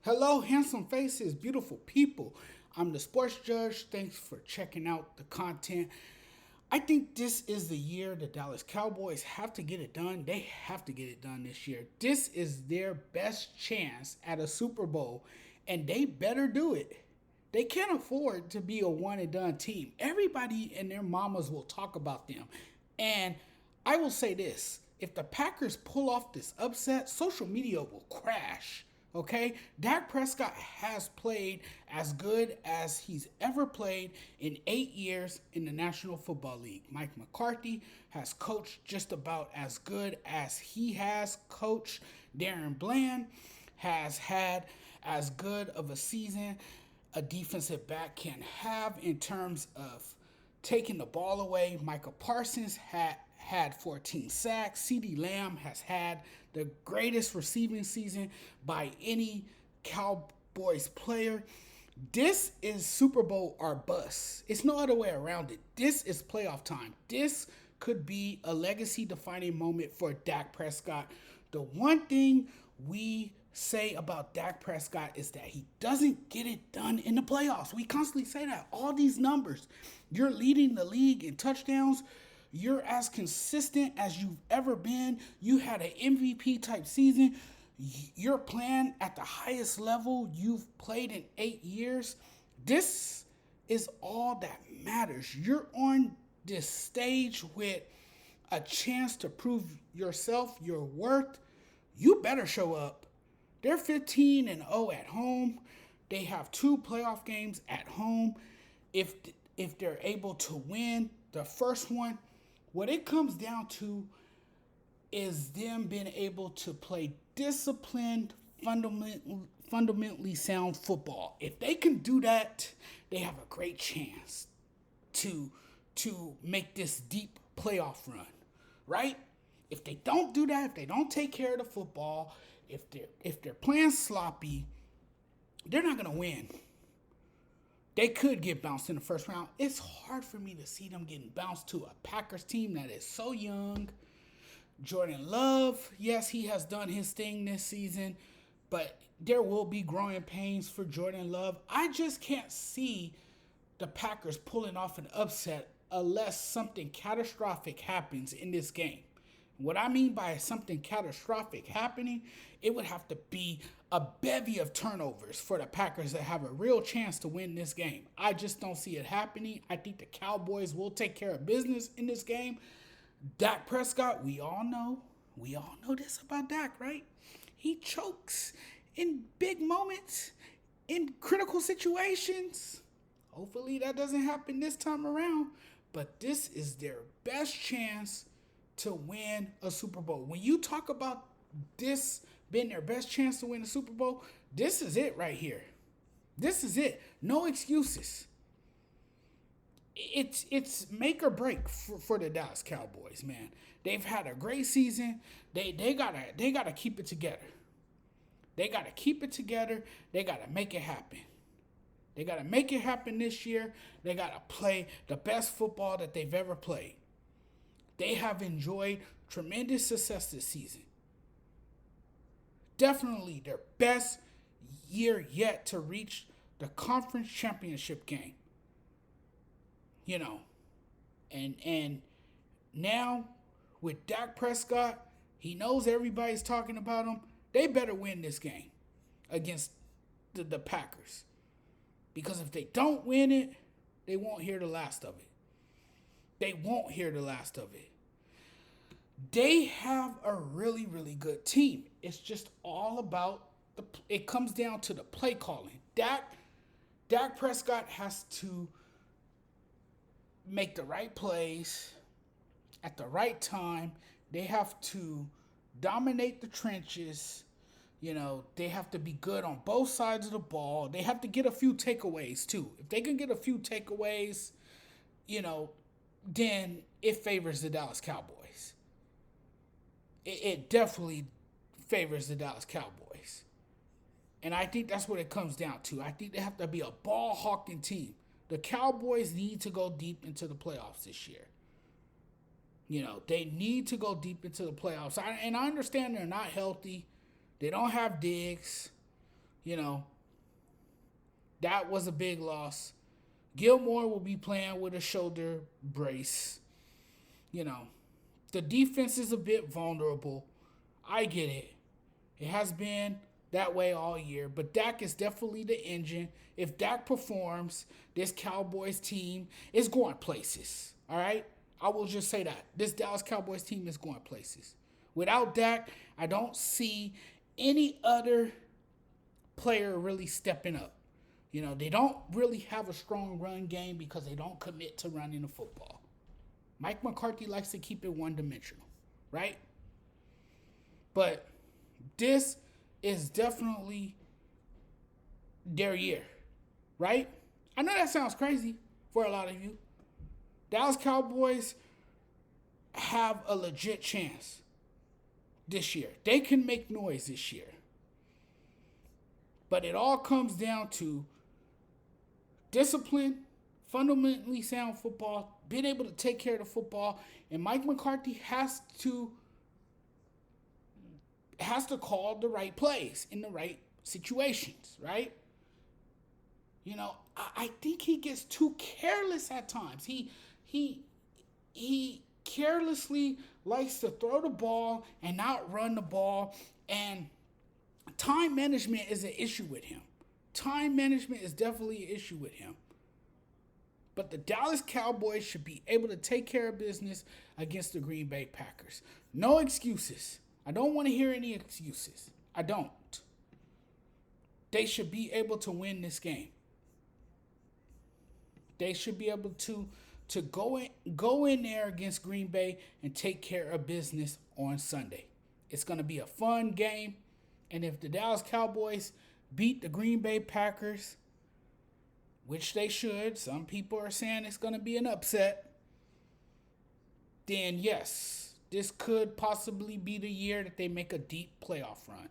Hello, handsome faces, beautiful people. I'm the sports judge. Thanks for checking out the content. I think this is the year the Dallas Cowboys have to get it done. They have to get it done this year. This is their best chance at a Super Bowl, and they better do it. They can't afford to be a one and done team. Everybody and their mamas will talk about them. And I will say this, if the Packers pull off this upset, social media will crash. Okay? Dak Prescott has played as good as he's ever played in 8 years in the National Football League. Mike McCarthy has coached just about as good as he has coached. Darren Bland has had as good of a season a defensive back can have in terms of taking the ball away. Michael Parsons had 14 sacks. CeeDee Lamb has had the greatest receiving season by any Cowboys player. This is Super Bowl or bust. It's no other way around it. This is playoff time. This could be a legacy defining moment for Dak Prescott. The one thing we say about Dak Prescott is that he doesn't get it done in the playoffs. We constantly say that. All these numbers. You're leading the league in touchdowns. You're as consistent as you've ever been. You had an MVP type season. You're playing at the highest level you've played in 8 years. This is all that matters. You're on this stage with a chance to prove yourself, your worth. You better show up. They're 15-0 at home. They have two playoff games at home. If they're able to win the first one, what it comes down to is them being able to play disciplined, fundamentally sound football. If they can do that, they have a great chance to make this deep playoff run, right? If they don't do that, if they don't take care of the football, if they're playing sloppy, they're not gonna win. They could get bounced in the first round. It's hard for me to see them getting bounced to a Packers team that is so young. Jordan Love, yes, he has done his thing this season, but there will be growing pains for Jordan Love. I just can't see the Packers pulling off an upset unless something catastrophic happens in this game. What I mean by something catastrophic happening, it would have to be a bevy of turnovers for the Packers to have a real chance to win this game. I just don't see it happening. I think the Cowboys will take care of business in this game. Dak Prescott, we all know this about Dak, right? He chokes in big moments, in critical situations. Hopefully that doesn't happen this time around, but this is their best chance to win a Super Bowl. When you talk about this being their best chance to win a Super Bowl, this is it right here. This is it. No excuses. It's make or break for the Dallas Cowboys, man. They've had a great season. They gotta keep it together. They gotta keep it together. They gotta make it happen. They gotta make it happen this year. They gotta play the best football that they've ever played. They have enjoyed tremendous success this season. Definitely their best year yet to reach the conference championship game. You know, and now with Dak Prescott, he knows everybody's talking about him. They better win this game against the Packers. Because if they don't win it, they won't hear the last of it. They won't hear the last of it. They have a really, really good team. It's just all about it comes down to the play calling. Dak Prescott has to make the right plays at the right time. They have to dominate the trenches. You know, they have to be good on both sides of the ball. They have to get a few takeaways too. If they can get a few takeaways, you know, then it favors the Dallas Cowboys. It definitely favors the Dallas Cowboys. And I think that's what it comes down to. I think they have to be a ball hawking team. The Cowboys need to go deep into the playoffs this year. You know, they need to go deep into the playoffs. And I understand they're not healthy. They don't have Diggs. You know, that was a big loss. Gilmore will be playing with a shoulder brace. You know, the defense is a bit vulnerable. I get it. It has been that way all year, but Dak is definitely the engine. If Dak performs, this Cowboys team is going places. All right? I will just say that. This Dallas Cowboys team is going places. Without Dak, I don't see any other player really stepping up. You know, they don't really have a strong run game because they don't commit to running the football. Mike McCarthy likes to keep it one dimensional, right? But this is definitely their year, right? I know that sounds crazy for a lot of you. Dallas Cowboys have a legit chance this year. They can make noise this year. But it all comes down to discipline, fundamentally sound football, being able to take care of the football, and Mike McCarthy has to call the right plays in the right situations, right? You know, I think he gets too careless at times. He carelessly likes to throw the ball and not run the ball, and time management is an issue with him. Time management is definitely an issue with him. But the Dallas Cowboys should be able to take care of business against the Green Bay Packers. No excuses. I don't want to hear any excuses. I don't. They should be able to win this game. They should be able to go in there against Green Bay and take care of business on Sunday. It's going to be a fun game. And if the Dallas Cowboys beat the Green Bay Packers, which they should, some people are saying it's going to be an upset, then yes, this could possibly be the year that they make a deep playoff run.